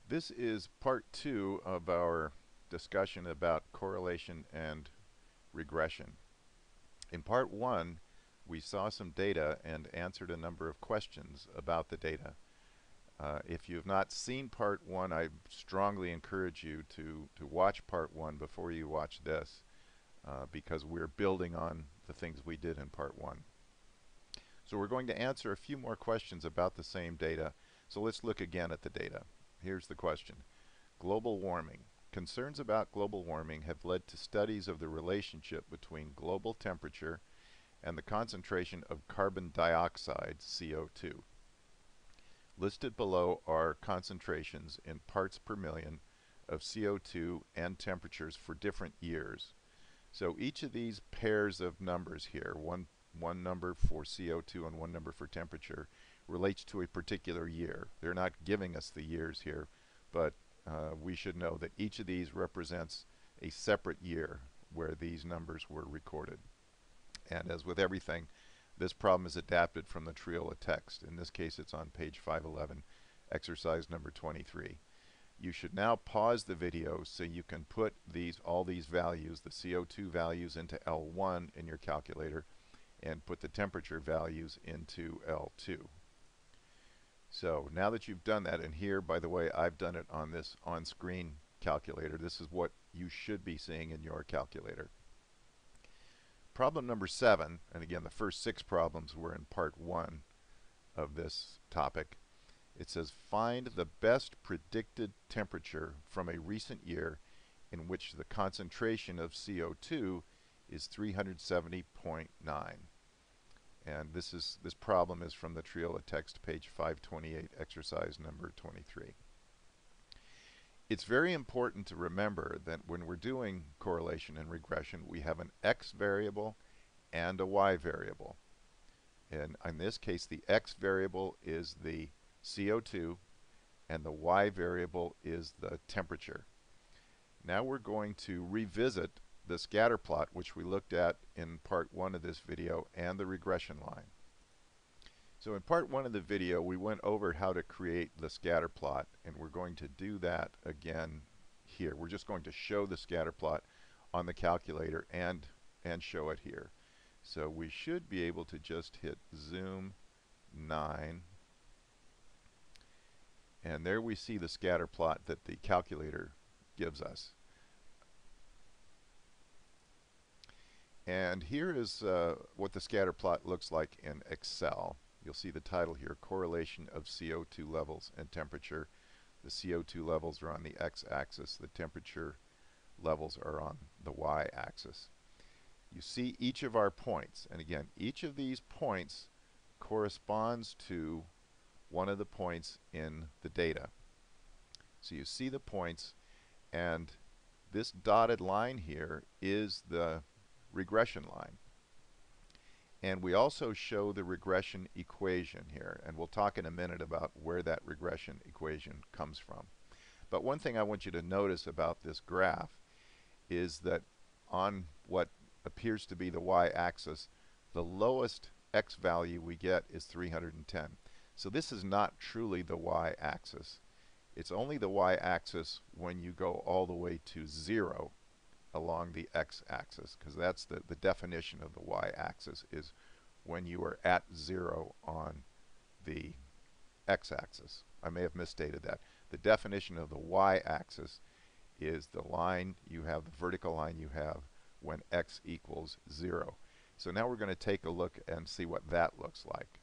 This is part two of our discussion about correlation and regression. In part one, we saw some data and answered a number of questions about the data. If you have not seen part one, I strongly encourage you to watch part one before you watch this, because we're building on the things we did in part one. So we're going to answer a few more questions about the same data. So let's look again at the data. Here's the question. Global warming. Concerns about global warming have led to studies of the relationship between global temperature and the concentration of carbon dioxide, CO2. Listed below are concentrations in parts per million of CO2 and temperatures for different years. So each of these pairs of numbers here, one number for CO2 and one number for temperature, relates to a particular year. They're not giving us the years here, but we should know that each of these represents a separate year where these numbers were recorded. And as with everything, this problem is adapted from the Triola text. In this case, it's on page 511, exercise number 23. You should now pause the video so you can put all these values, the CO2 values, into L1 in your calculator and put the temperature values into L2. So now that you've done that, and here, by the way, I've done it on this on-screen calculator. This is what you should be seeing in your calculator. Problem number 7, and again, the first 6 problems were in part 1 of this topic. It says, find the best predicted temperature from a recent year in which the concentration of CO2 is 370.9. And this problem is from the Triola text, page 528, exercise number 23. It's very important to remember that when we're doing correlation and regression, we have an x variable and a y variable. And in this case, the x variable is the CO2 and the y variable is the temperature. Now we're going to revisit the scatter plot, which we looked at in part 1 of this video, and the regression line. So in part 1 of the video, we went over how to create the scatter plot, and we're going to do that again here. We're just going to show the scatter plot on the calculator and show it here. So we should be able to just hit zoom 9, and there we see the scatter plot that the calculator gives us. And here is what the scatter plot looks like in Excel. You'll see the title here, Correlation of CO2 Levels and Temperature. The CO2 levels are on the x-axis. The temperature levels are on the y-axis. You see each of our points. And again, each of these points corresponds to one of the points in the data. So you see the points, and this dotted line here is the regression line. And we also show the regression equation here, and we'll talk in a minute about where that regression equation comes from. But one thing I want you to notice about this graph is that on what appears to be the y-axis, the lowest x value we get is 310. So this is not truly the y-axis. It's only the y-axis when you go all the way to 0 along the x-axis, because that's the definition of the y-axis, is when you are at 0 on the x-axis. I may have misstated that. The definition of the y-axis is the line you have, the vertical line you have when x equals 0. So now we're going to take a look and see what that looks like.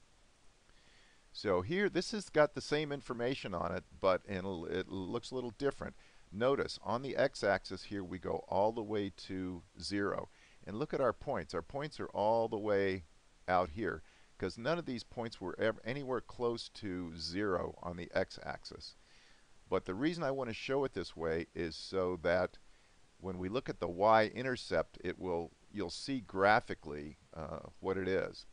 So here, this has got the same information on it, but it looks a little different. Notice on the x-axis here we go all the way to 0. And look at our points. Our points are all the way out here, because none of these points were anywhere close to 0 on the x-axis. But the reason I want to show it this way is so that when we look at the y-intercept, you'll see graphically what it is.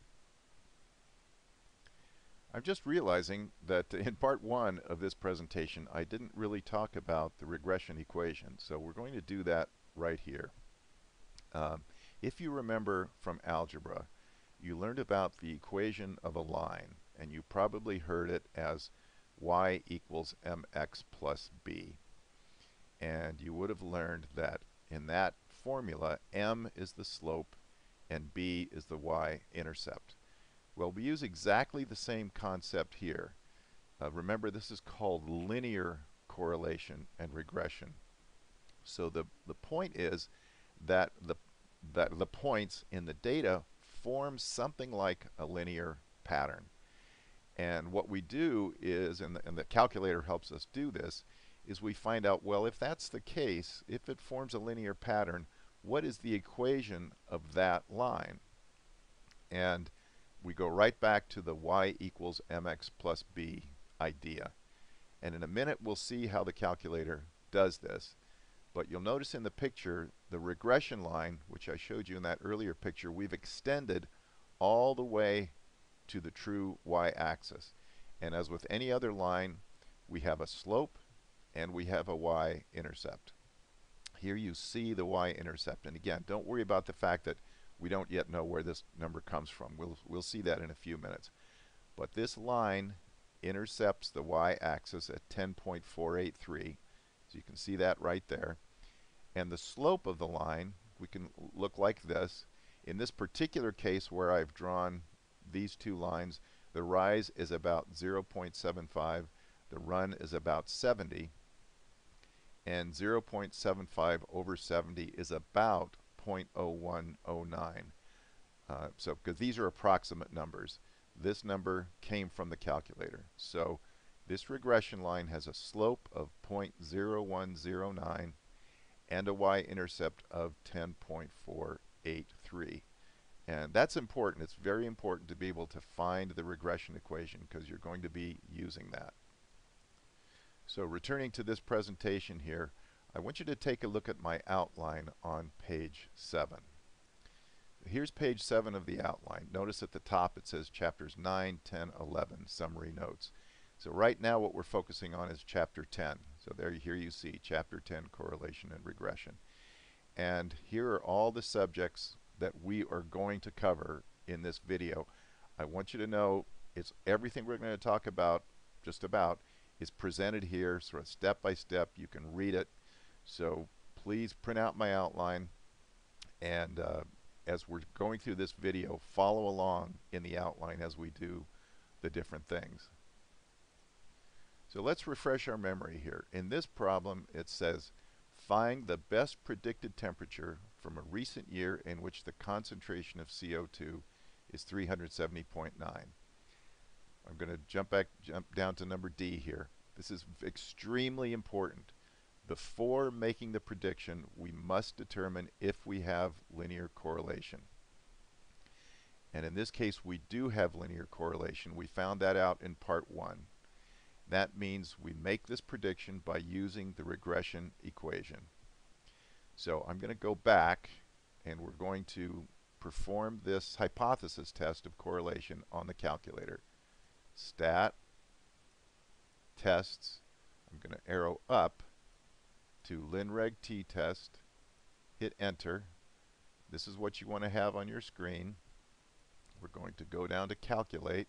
I'm just realizing that in part 1 of this presentation, I didn't really talk about the regression equation. So we're going to do that right here. If you remember from algebra, you learned about the equation of a line, and you probably heard it as y equals mx plus b. And you would have learned that in that formula, m is the slope and b is the y-intercept. Well, we use exactly the same concept here. Remember, this is called linear correlation and regression. So the point is that the points in the data form something like a linear pattern. And what we do is, and the calculator helps us do this, is we find out, well, if that's the case, if it forms a linear pattern, what is the equation of that line? And we go right back to the y equals mx plus b idea. And in a minute, we'll see how the calculator does this. But you'll notice in the picture, the regression line, which I showed you in that earlier picture, we've extended all the way to the true y-axis. And as with any other line, we have a slope and we have a y-intercept. Here you see the y-intercept. And again, don't worry about the fact that we don't yet know where this number comes from. We'll see that in a few minutes. But this line intercepts the y-axis at 10.483. So you can see that right there. And the slope of the line, we can look like this. In this particular case where I've drawn these two lines, the rise is about 0.75, the run is about 70, and 0.75 over 70 is about 0.0109. So, because these are approximate numbers, this number came from the calculator. So this regression line has a slope of 0.0109 and a y-intercept of 10.483. And that's important. It's very important to be able to find the regression equation because you're going to be using that. So returning to this presentation here, I want you to take a look at my outline on page 7. Here's page 7 of the outline. Notice at the top it says chapters 9, 10, 11, summary notes. So right now what we're focusing on is chapter 10. So here you see chapter 10, correlation and regression. And here are all the subjects that we are going to cover in this video. I want you to know it's everything we're going to talk about, just about, is presented here sort of step by step. You can read it. So please print out my outline, and as we're going through this video, follow along in the outline as we do the different things. So let's refresh our memory here. In this problem, it says, find the best predicted temperature from a recent year in which the concentration of CO2 is 370.9. I'm going to jump down to number D here. This is extremely important. Before making the prediction, we must determine if we have linear correlation. And in this case, we do have linear correlation. We found that out in part 1. That means we make this prediction by using the regression equation. So I'm going to go back and we're going to perform this hypothesis test of correlation on the calculator. Stat, tests, I'm going to arrow up to linreg t-test, hit enter. This is what you want to have on your screen. We're going to go down to calculate,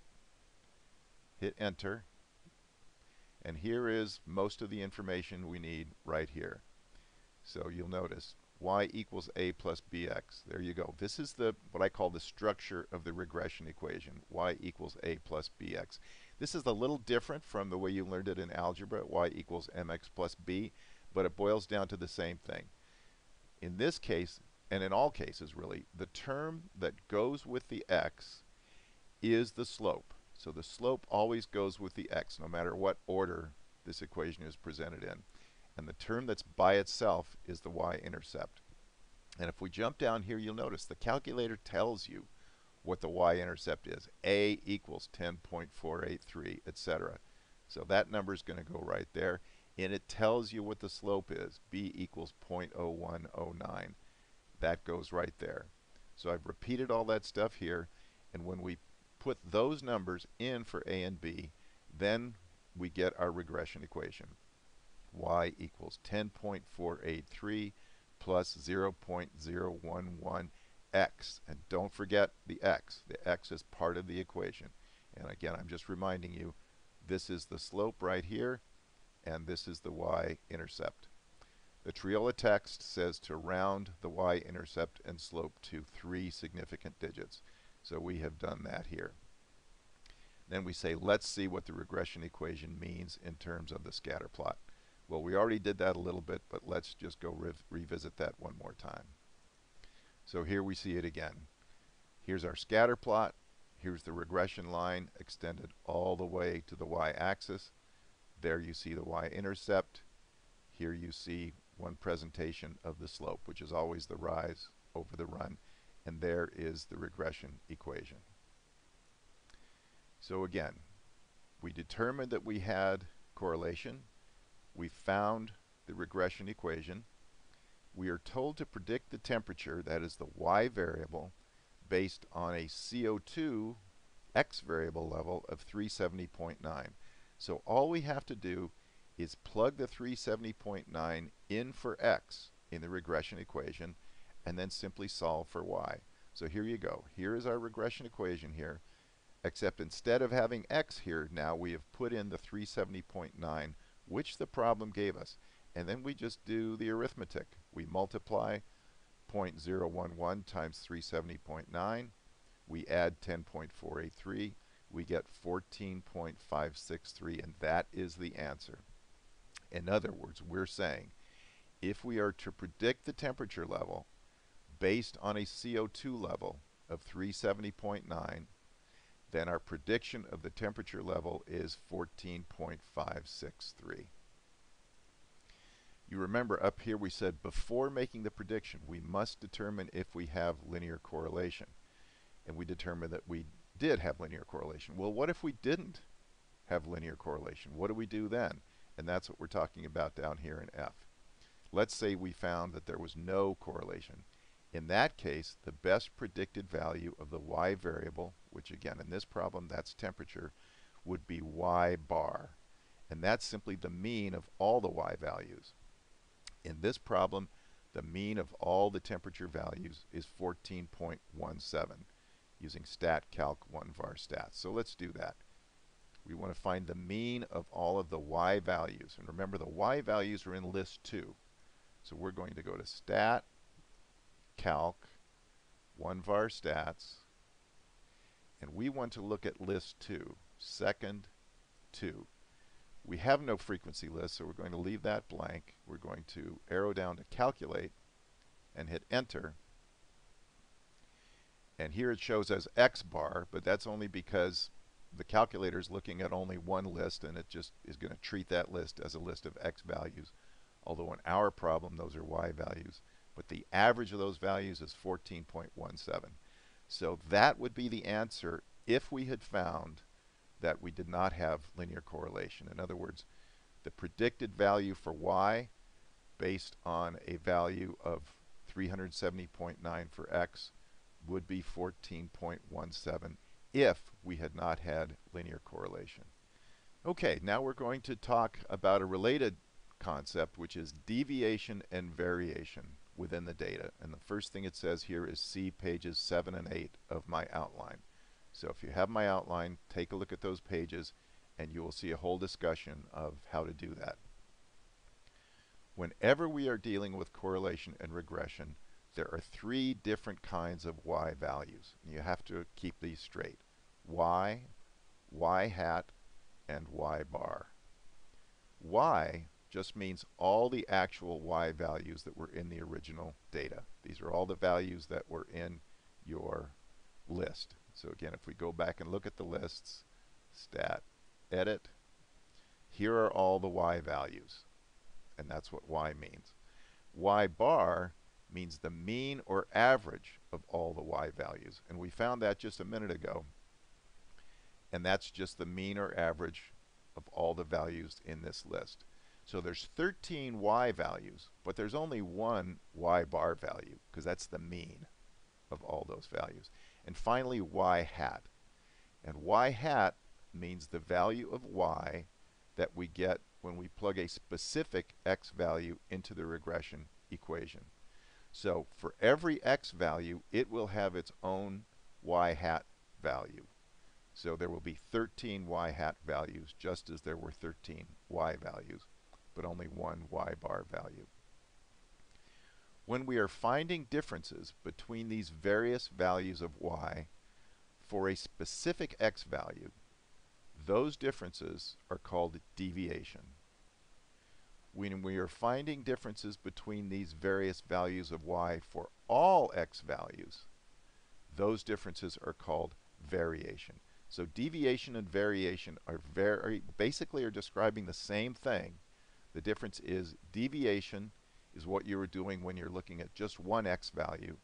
hit enter, and here is most of the information we need right here. So you'll notice y equals a plus bx. There you go. This is what I call the structure of the regression equation. Y equals a plus bx. This is a little different from the way you learned it in algebra, y equals mx plus b, but it boils down to the same thing. In this case, and in all cases really, the term that goes with the x is the slope. So the slope always goes with the x, no matter what order this equation is presented in. And the term that's by itself is the y-intercept. And if we jump down here, you'll notice the calculator tells you what the y-intercept is. A equals 10.483, etc. So that number is going to go right there. And it tells you what the slope is. B equals 0.0109. That goes right there. So I've repeated all that stuff here. And when we put those numbers in for A and B, then we get our regression equation. Y equals 10.483 plus 0.011x. And don't forget the x. The x is part of the equation. And again, I'm just reminding you, This is the slope right here, and this is the y-intercept. The Triola text says to round the y-intercept and slope to 3 significant digits. So we have done that here. Then we say, let's see what the regression equation means in terms of the scatter plot. Well, we already did that a little bit, but let's just go revisit that one more time. So here we see it again. Here's our scatter plot. Here's the regression line extended all the way to the y-axis. There you see the y-intercept. Here you see one presentation of the slope, which is always the rise over the run. And there is the regression equation. So again, we determined that we had correlation. We found the regression equation. We are told to predict the temperature, that is the y variable, based on a CO2 x variable level of 370.9. So all we have to do is plug the 370.9 in for x in the regression equation and then simply solve for y. So here you go. Here is our regression equation here, except instead of having x here, now we have put in the 370.9, which the problem gave us. And then we just do the arithmetic. We multiply 0.011 times 370.9. We add 10.483. We get 14.563, and that is the answer. In other words, we're saying if we are to predict the temperature level based on a CO2 level of 370.9, then our prediction of the temperature level is 14.563. You remember up here we said before making the prediction we must determine if we have linear correlation. And we determined that we did have linear correlation. Well, what if we didn't have linear correlation? What do we do then? And that's what we're talking about down here in F. Let's say we found that there was no correlation. In that case, the best predicted value of the y variable, which again in this problem that's temperature, would be y bar. And that's simply the mean of all the y values. In this problem, the mean of all the temperature values is 14.17 using StatCalc 1var stats. So let's do that. We want to find the mean of all of the y values. And remember, the y values are in list 2. So we're going to go to StatCalc 1var stats. And we want to look at list 2, second 2. We have no frequency list, so we're going to leave that blank. We're going to arrow down to calculate and hit enter. And here it shows as X bar, but that's only because the calculator is looking at only one list and it just is going to treat that list as a list of X values. Although in our problem those are Y values. But the average of those values is 14.17. So that would be the answer if we had found that we did not have linear correlation. In other words, the predicted value for Y based on a value of 370.9 for X would be 14.17 if we had not had linear correlation. Okay, now we're going to talk about a related concept, which is deviation and variation within the data. And the first thing it says here is see pages 7 and 8 of my outline. So if you have my outline, take a look at those pages and you will see a whole discussion of how to do that. Whenever we are dealing with correlation and regression, there are 3 different kinds of y values. And you have to keep these straight. Y, y hat, and y bar. Y just means all the actual y values that were in the original data. These are all the values that were in your list. So again, if we go back and look at the lists, stat, edit, here are all the y values. And that's what y means. Y bar means the mean or average of all the y values. And we found that just a minute ago. And that's just the mean or average of all the values in this list. So there's 13 y values, but there's only one y bar value, because that's the mean of all those values. And finally, y hat. And y hat means the value of y that we get when we plug a specific x value into the regression equation. So for every x value, it will have its own y hat value. So there will be 13 y hat values, just as there were 13 y values, but only one y bar value. When we are finding differences between these various values of y for a specific x value, those differences are called deviation. When we are finding differences between these various values of y for all x values, those differences are called variation. So deviation and variation are basically are describing the same thing. The difference is deviation is what you are doing when you're looking at just one x value,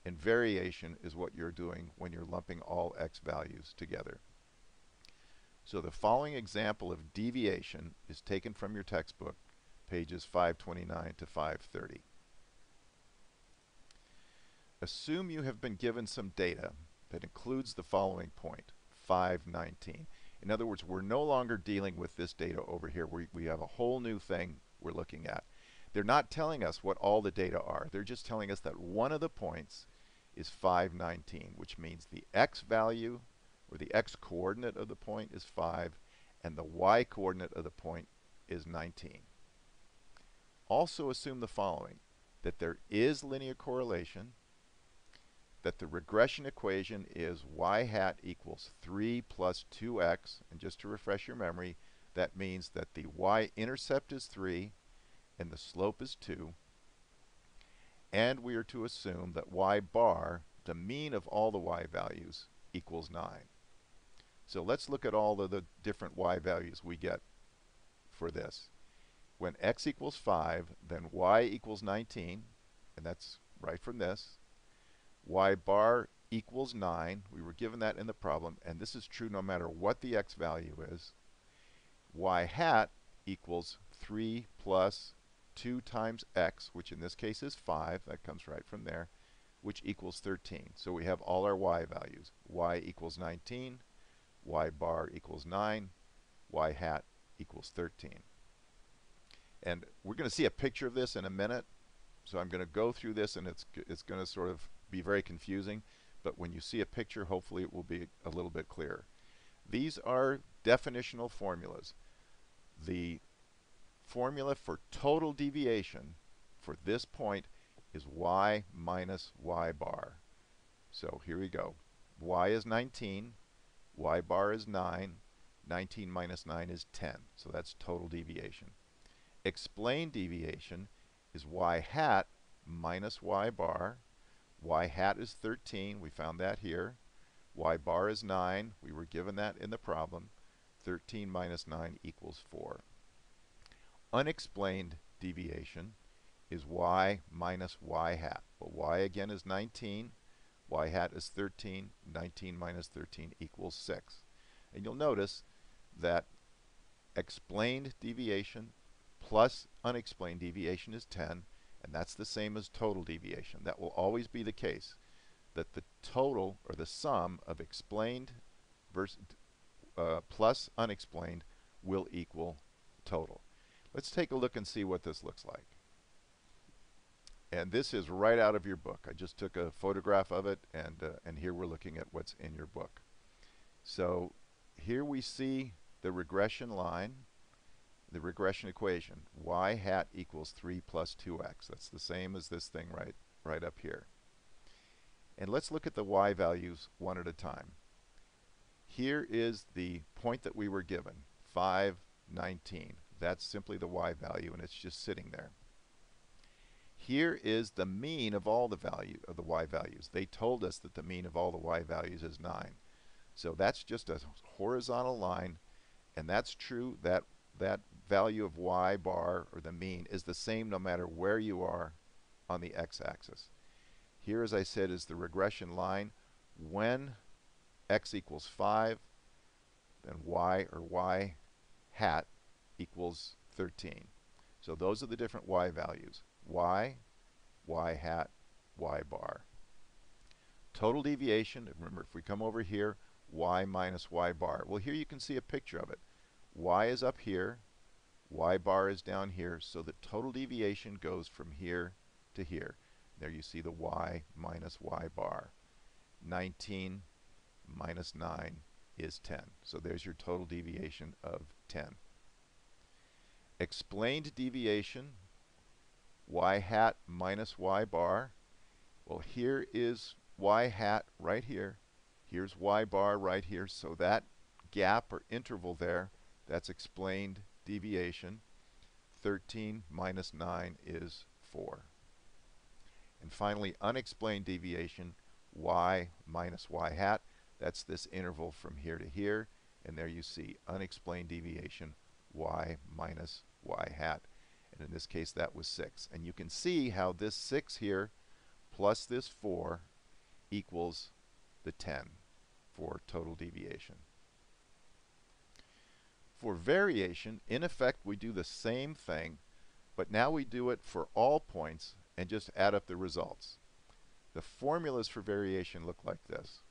and variation is what you're doing when you're lumping all x values together. So the following example of deviation is taken from your textbook, pages 529 to 530. Assume you have been given some data that includes the following point, 519. In other words, we're no longer dealing with this data over here. We have a whole new thing we're looking at. They're not telling us what all the data are. They're just telling us that one of the points is 519, which means the x value, or the x coordinate of the point, is 5, and the y coordinate of the point is 19. Also assume the following, that there is linear correlation, that the regression equation is y hat equals 3 plus 2x, and just to refresh your memory, that means that the y-intercept is 3 and the slope is 2, and we are to assume that y bar, the mean of all the y values, equals 9. So let's look at all of the different y values we get for this. When x equals 5, then y equals 19, and that's right from this. Y bar equals 9. We were given that in the problem, and this is true no matter what the x value is. Y hat equals 3 plus 2 times x, which in this case is 5. That comes right from there, which equals 13. So we have all our y values. Y equals 19, y bar equals 9, y hat equals 13. And we're going to see a picture of this in a minute. So I'm going to go through this, and it's going to sort of be very confusing. But when you see a picture, hopefully it will be a little bit clearer. These are definitional formulas. The formula for total deviation for this point is y minus y bar. So here we go. Y is 19, y bar is 9, 19 minus 9 is 10. So that's total deviation. Explained deviation is y hat minus y bar. Y hat is 13, we found that here. Y bar is 9, we were given that in the problem. 13 minus 9 equals 4. Unexplained deviation is y minus y hat. Well, y again is 19, y hat is 13, 19 minus 13 equals 6. And you'll notice that explained deviation plus unexplained deviation is 10, and that's the same as total deviation. That will always be the case, that the total, or the sum of explained plus unexplained will equal total. Let's take a look and see what this looks like. And this is right out of your book. I just took a photograph of it, and here we're looking at what's in your book. So here we see the regression line, the regression equation. Y hat equals 3 plus 2x. That's the same as this thing right up here. And let's look at the y values one at a time. Here is the point that we were given, 519. That's simply the y value, and it's just sitting there. Here is the mean of all the value of the y values. They told us that the mean of all the y values is 9. So that's just a horizontal line, and that's true. That value of y bar, or the mean, is the same no matter where you are on the x-axis. Here, as I said, is the regression line. When x equals 5, then y, or y hat, equals 13. So those are the different y values. Y, y hat, y bar. Total deviation, remember if we come over here, y minus y bar. Well, here you can see a picture of it. Y is up here, y bar is down here, so the total deviation goes from here to here. There you see the y minus y bar. 19 minus 9 is 10. So there's your total deviation of 10. Explained deviation, y hat minus y bar. Well, here is y hat right here. Here's y bar right here. So that gap or interval there, that's explained deviation. 13 minus 9 is 4. And finally, unexplained deviation, y minus y hat. That's this interval from here to here. And there you see unexplained deviation, y minus y hat. And in this case, that was 6. And you can see how this 6 here plus this 4 equals the 10 for total deviation. For variation, in effect, we do the same thing, but now we do it for all points and just add up the results. The formulas for variation look like this.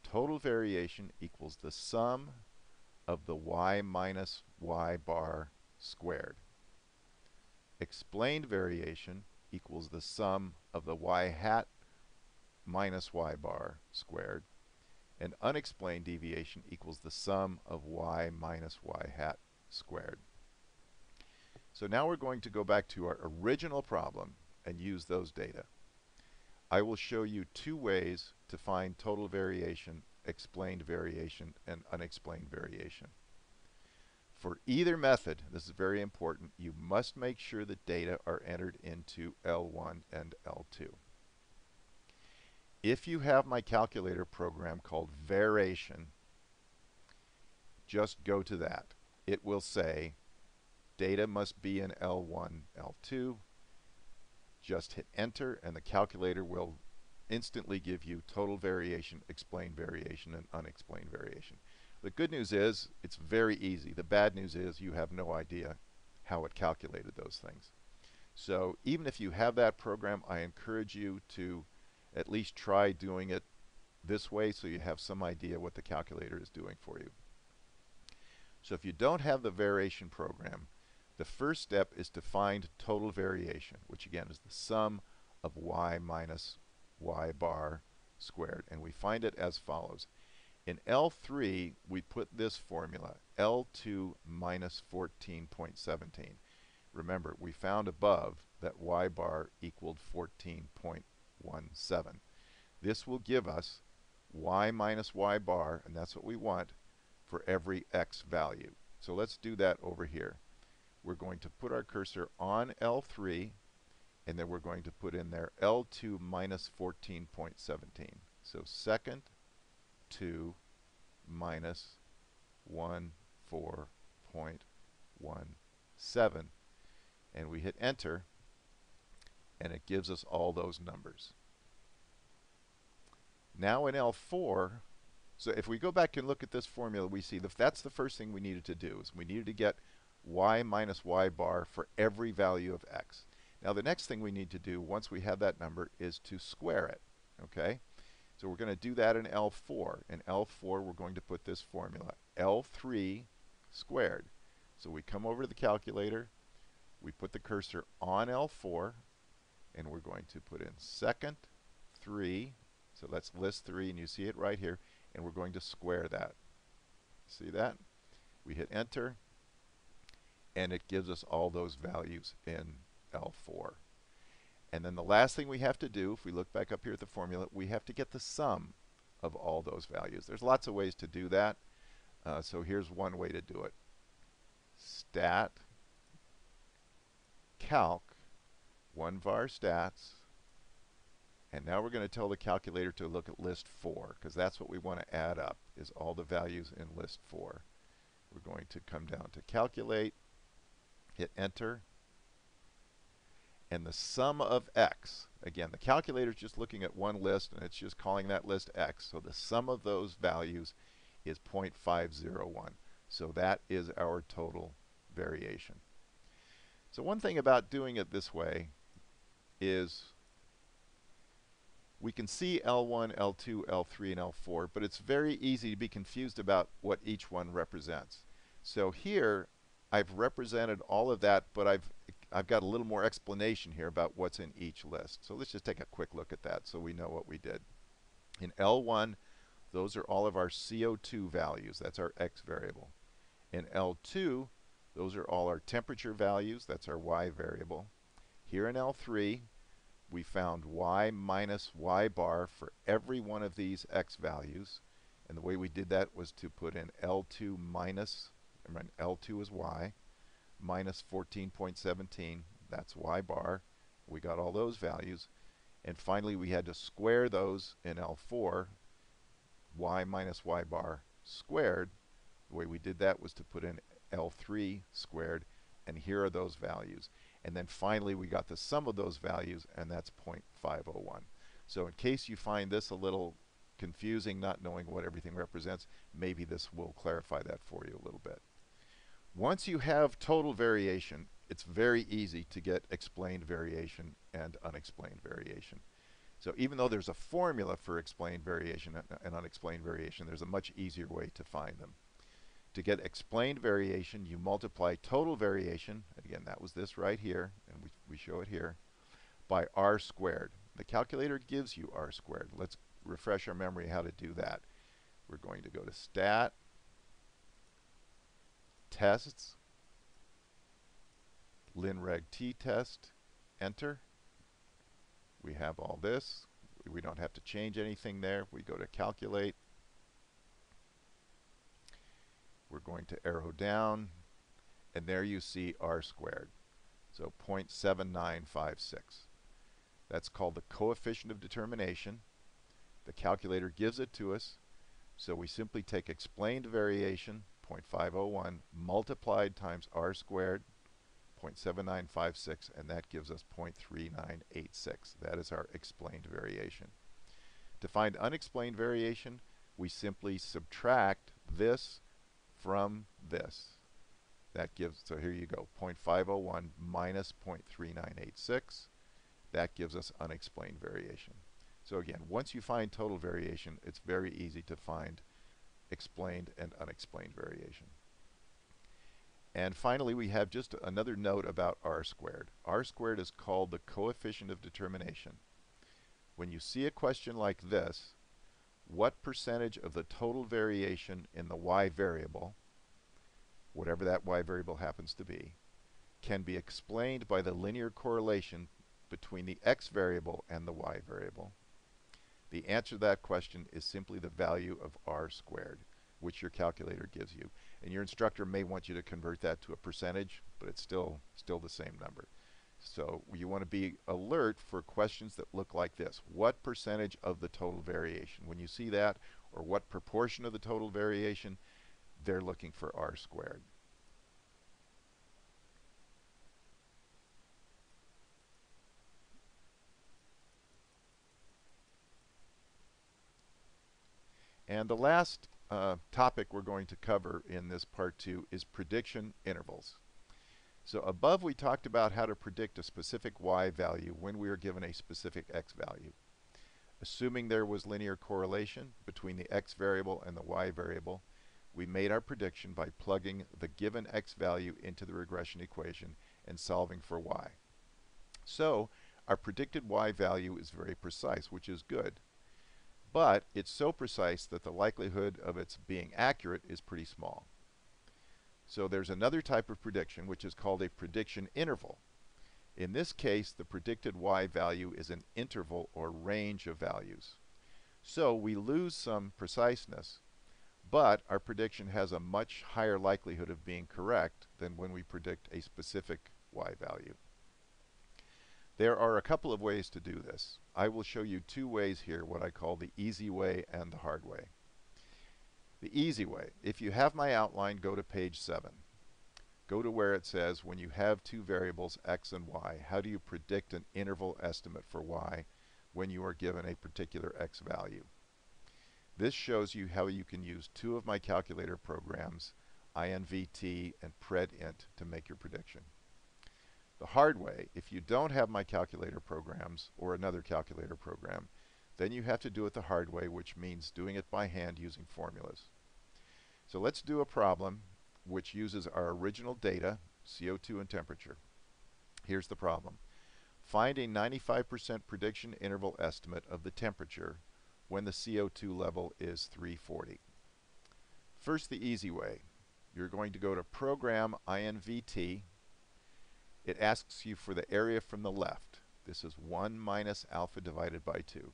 Total variation equals the sum of the y minus y bar squared. Explained variation equals the sum of the y hat minus y bar squared. And unexplained deviation equals the sum of y minus y hat squared. So now we're going to go back to our original problem and use those data. I will show you two ways to find total variation, explained variation, and unexplained variation. For either method, this is very important, you must make sure the data are entered into L1 and L2. If you have my calculator program called Variation, just go to that. It will say data must be in L1, L2. Just hit enter and the calculator will instantly give you total variation, explained variation, and unexplained variation. The good news is it's very easy. The bad news is you have no idea how it calculated those things. So even if you have that program, I encourage you to at least try doing it this way so you have some idea what the calculator is doing for you. So if you don't have the variation program, the first step is to find total variation, which again is the sum of y minus y bar squared. And we find it as follows. In L3, we put this formula, L2 minus 14.17. Remember, we found above that y bar equaled 14.17. This will give us y minus y bar, and that's what we want, for every x value. So let's do that over here. We're going to put our cursor on L3, and then we're going to put in there L2 minus 14.17. So second 2 minus 14.17. And we hit enter, and it gives us all those numbers. Now in L4, so if we go back and look at this formula, we see that's the first thing we needed to do, is we needed to get y minus y bar for every value of x. Now the next thing we need to do once we have that number is to square it. Okay? So we're going to do that in L4. In L4 we're going to put this formula, L3 squared. So we come over to the calculator, we put the cursor on L4, and we're going to put in second 3. So let's list 3, and you see it right here, and we're going to square that. See that? We hit enter, and it gives us all those values in L4. And then the last thing we have to do, if we look back up here at the formula, we have to get the sum of all those values. There's lots of ways to do that. So here's one way to do it. Stat calc 1var stats. And now we're going to tell the calculator to look at list 4, because that's what we want to add up, is all the values in list 4. We're going to come down to calculate, hit enter, and the sum of x, again, the calculator is just looking at one list, and it's just calling that list x, so the sum of those values is 0.501. So that is our total variation. So one thing about doing it this way is we can see L1, L2, L3, and L4, but it's very easy to be confused about what each one represents. So here, I've represented all of that, but I've got a little more explanation here about what's in each list. So let's just take a quick look at that so we know what we did. In L1, those are all of our CO2 values. That's our X variable. In L2, those are all our temperature values. That's our Y variable. Here in L3, we found Y minus Y bar for every one of these X values. And the way we did that was to put in L2 minus, remember L2 is Y, minus 14.17, that's Y bar. We got all those values. And finally, we had to square those in L4, Y minus Y bar squared. The way we did that was to put in L3 squared, and here are those values. And then finally, we got the sum of those values, and that's 0.501. So in case you find this a little confusing, not knowing what everything represents, maybe this will clarify that for you a little bit. Once you have total variation, it's very easy to get explained variation and unexplained variation. So even though there's a formula for explained variation and unexplained variation, there's a much easier way to find them. To get explained variation, you multiply total variation, again that was this right here, and we show it here, by r squared. The calculator gives you r squared. Let's refresh our memory how to do that. We're going to go to Stat, Tests, linreg t-test, enter. We have all this. We don't have to change anything there. We go to Calculate. We're going to arrow down, and there you see r squared. So 0.7956. That's called the coefficient of determination. The calculator gives it to us, so we simply take explained variation, 0.501, multiplied times r squared, 0.7956, and that gives us 0.3986. That is our explained variation. To find unexplained variation, we simply subtract this from this. That gives, so here you go, 0.501 minus 0.3986. That gives us unexplained variation. So again, once you find total variation, it's very easy to find explained and unexplained variation. And finally, we have just another note about r squared. R squared is called the coefficient of determination. When you see a question like this, what percentage of the total variation in the y variable, whatever that y variable happens to be, can be explained by the linear correlation between the x variable and the y variable? The answer to that question is simply the value of r squared, which your calculator gives you. And your instructor may want you to convert that to a percentage, but it's still the same number. So you want to be alert for questions that look like this. What percentage of the total variation? When you see that, or what proportion of the total variation, they're looking for r squared. And the last topic we're going to cover in this part 2 is prediction intervals. So above we talked about how to predict a specific y value when we are given a specific x value. Assuming there was linear correlation between the x variable and the y variable, we made our prediction by plugging the given x value into the regression equation and solving for y. So our predicted y value is very precise, which is good. But it's so precise that the likelihood of its being accurate is pretty small. So there's another type of prediction which is called a prediction interval. In this case, the predicted y value is an interval or range of values. So we lose some preciseness, but our prediction has a much higher likelihood of being correct than when we predict a specific y value. There are a couple of ways to do this. I will show you two ways here, what I call the easy way and the hard way. The easy way, if you have my outline, go to page 7. Go to where it says when you have two variables x and y, how do you predict an interval estimate for y when you are given a particular x value? This shows you how you can use two of my calculator programs, INVT and predint, to make your prediction. The hard way, if you don't have my calculator programs or another calculator program, then you have to do it the hard way, which means doing it by hand using formulas. So let's do a problem which uses our original data, CO2 and temperature. Here's the problem. Find a 95% prediction interval estimate of the temperature when the CO2 level is 340. First, the easy way. You're going to go to Program INVT. It asks you for the area from the left. This is 1 minus alpha divided by 2.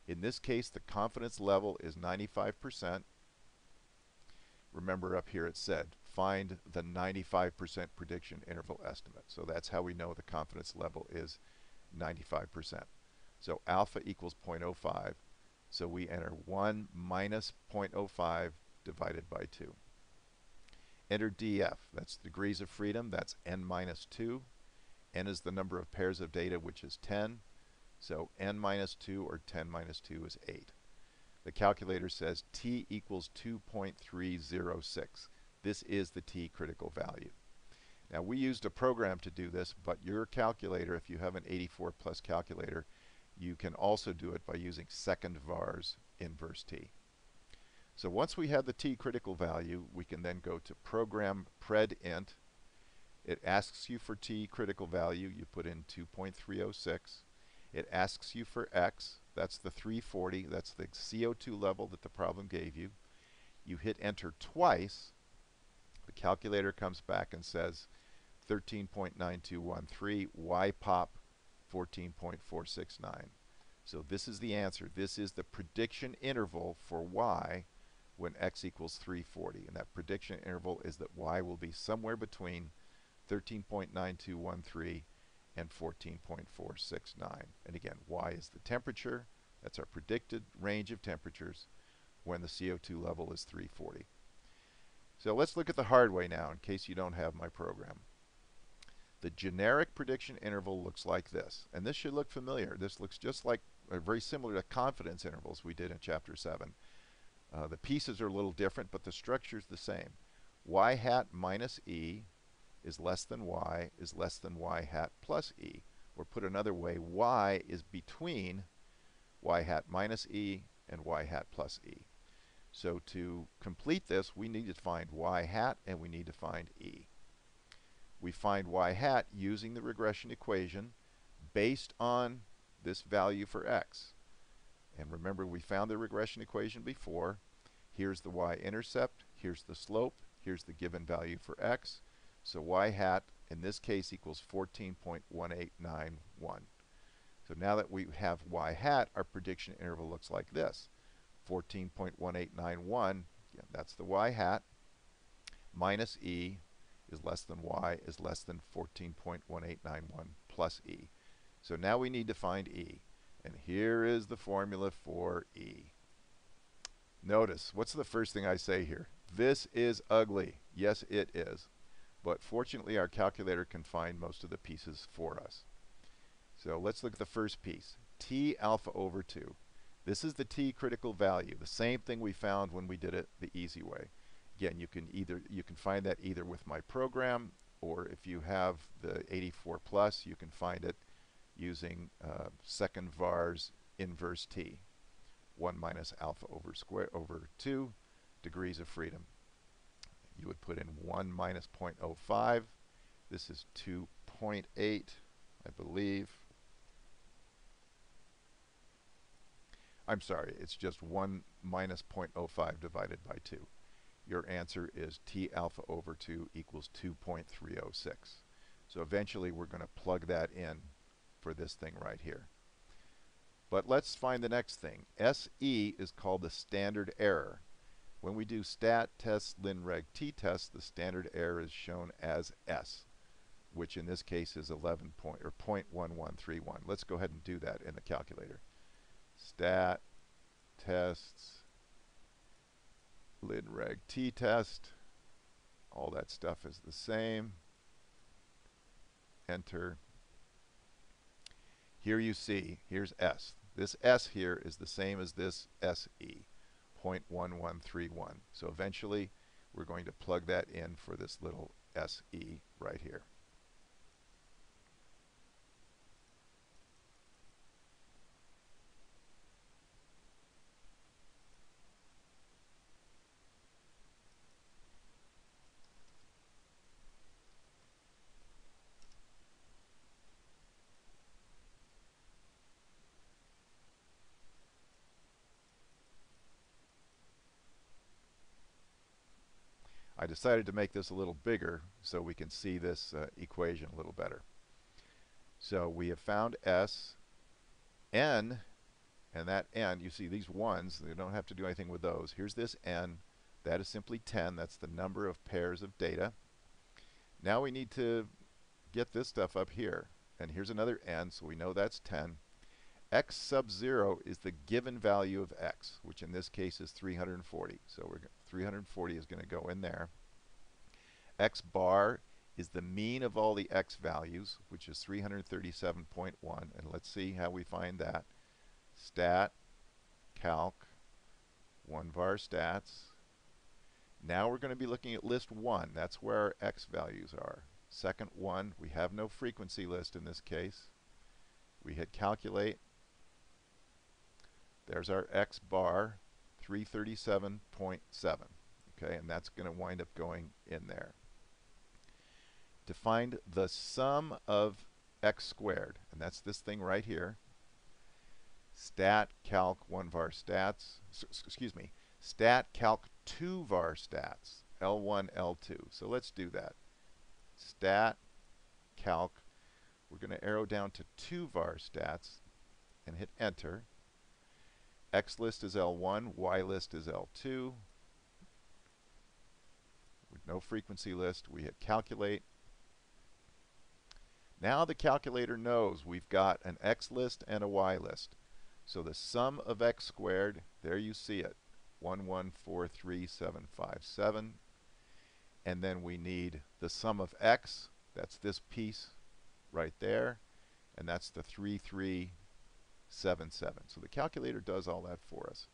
In this case, the confidence level is 95%. Remember up here it said, find the 95% prediction interval estimate. So that's how we know the confidence level is 95%. So alpha equals 0.05. So we enter 1 minus 0.05 divided by 2. Enter DF. That's degrees of freedom. That's n minus 2. N is the number of pairs of data, which is 10. So n minus 2 or 10 minus 2 is 8. The calculator says t equals 2.306. This is the t critical value. Now we used a program to do this, but your calculator, if you have an 84 plus calculator, you can also do it by using second vars inverse t. So once we have the t critical value, we can then go to program predint. It asks you for t critical value. You put in 2.306. It asks you for x. That's the 340. That's the CO2 level that the problem gave you. You hit enter twice. The calculator comes back and says 13.9213, y pop 14.469. So this is the answer. This is the prediction interval for y when x equals 340. And that prediction interval is that y will be somewhere between 13.9213 and 14.469. And again, y is the temperature. That's our predicted range of temperatures when the CO2 level is 340. So let's look at the hard way now in case you don't have my program. The generic prediction interval looks like this. And this should look familiar. This looks just like, very similar to confidence intervals we did in Chapter 7. The pieces are a little different, but the structure is the same. Y hat minus E is less than y hat plus e. Or put another way, y is between y hat minus e and y hat plus e. So to complete this, we need to find y hat and we need to find e. We find y hat using the regression equation based on this value for x. And remember, we found the regression equation before. Here's the y-intercept, here's the slope, here's the given value for x. So y hat, in this case, equals 14.1891. So now that we have y hat, our prediction interval looks like this. 14.1891, yeah, that's the y hat, minus e is less than y is less than 14.1891 plus e. So now we need to find e. And here is the formula for e. Notice, what's the first thing I say here? This is ugly. Yes, it is. But fortunately, our calculator can find most of the pieces for us. So let's look at the first piece. T alpha over 2. This is the t critical value, the same thing we found when we did it the easy way. Again, you can find that either with my program, or if you have the 84 plus, you can find it using second vars inverse t. 1 minus alpha over 2 degrees of freedom. You would put in 1 minus 0.05. This is 2.8, I believe. I'm sorry, it's just 1 minus 0.05 divided by 2. Your answer is T alpha over 2 equals 2.306. So eventually we're going to plug that in for this thing right here. But let's find the next thing. SE is called the standard error. When we do stat test ln reg t-test, the standard error is shown as S, which in this case is 0.1131. Let's go ahead and do that in the calculator. Stat tests ln reg t-test. All that stuff is the same. Enter. Here you see, here's S. This S here is the same as this SE, 0.1131. So eventually, we're going to plug that in for this little SE right here. I decided to make this a little bigger so we can see this equation a little better. So we have found S, N, and that N, you see these ones, you don't have to do anything with those. Here's this N, that is simply 10, that's the number of pairs of data. Now we need to get this stuff up here, and here's another N, so we know that's 10. X sub 0 is the given value of X, which in this case is 340. So 340 is going to go in there. X bar is the mean of all the X values, which is 337.1. And let's see how we find that. Stat, calc, 1var stats. Now we're going to be looking at list 1. That's where our X values are. Second one, we have no frequency list in this case. We hit calculate. There's our X bar, 337.7. Okay, and that's going to wind up going in there. To find the sum of X squared, and that's this thing right here, stat calc 1var stats, excuse me, stat calc 2var stats, L1, L2. So let's do that. Stat calc, we're going to arrow down to 2var stats and hit enter. X list is L1, Y list is L2. With no frequency list, we hit calculate. Now the calculator knows we've got an X list and a Y list. So the sum of X squared, there you see it, 1143757. And then we need the sum of X, that's this piece right there, and that's the 3377. So the calculator does all that for us.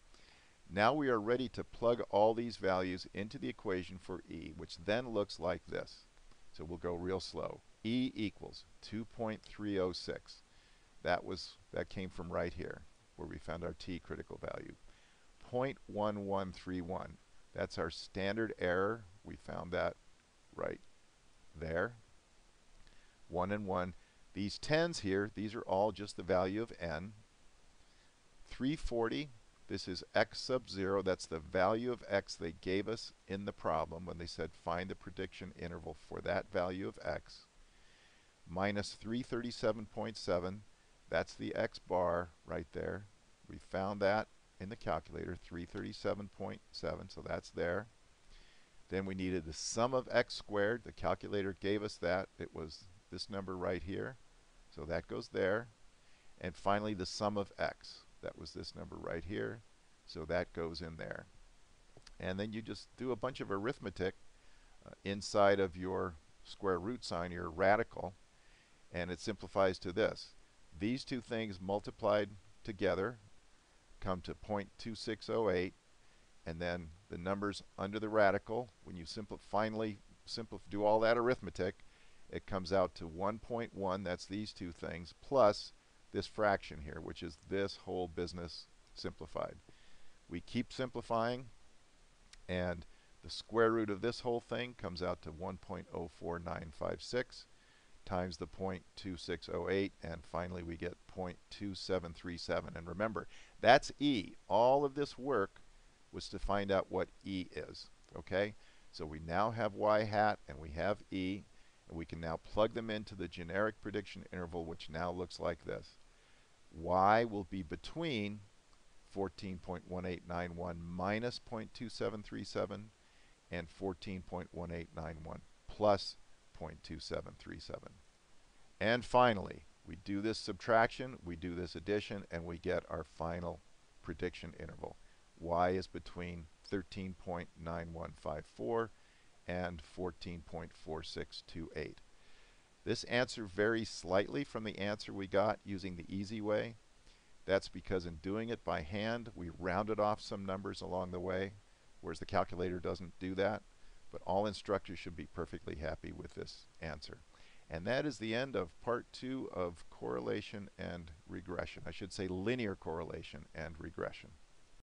Now we are ready to plug all these values into the equation for E, which then looks like this. So we'll go real slow. E equals 2.306. That came from right here, where we found our T critical value. 0.1131. That's our standard error. We found that right there. 1 and 1. These 10s here, these are all just the value of n. 340, this is x sub 0. That's the value of x they gave us in the problem when they said find the prediction interval for that value of x. Minus 337.7, that's the x bar right there. We found that in the calculator, 337.7, so that's there. Then we needed the sum of x squared. The calculator gave us that. It was this number right here, so that goes there. And finally the sum of x. That was this number right here, so that goes in there. And then you just do a bunch of arithmetic inside of your square root sign, your radical, and it simplifies to this. These two things multiplied together come to 0.2608, and then the numbers under the radical, when you finally do all that arithmetic, it comes out to 1.1, that's these two things, plus this fraction here, which is this whole business simplified. We keep simplifying, and the square root of this whole thing comes out to 1.04956 times the 0.2608, and finally we get 0.2737. And remember, that's E. All of this work was to find out what E is. Okay? So we now have Y hat and we have E, and we can now plug them into the generic prediction interval, which now looks like this. Y will be between 14.1891 minus 0.2737 and 14.1891 plus 0.2737. And finally, we do this subtraction, we do this addition, and we get our final prediction interval. Y is between 13.9154 and 14.4628. This answer varies slightly from the answer we got using the easy way. That's because in doing it by hand, we rounded off some numbers along the way, whereas the calculator doesn't do that. But all instructors should be perfectly happy with this answer. And that is the end of part 2 of correlation and regression. I should say linear correlation and regression.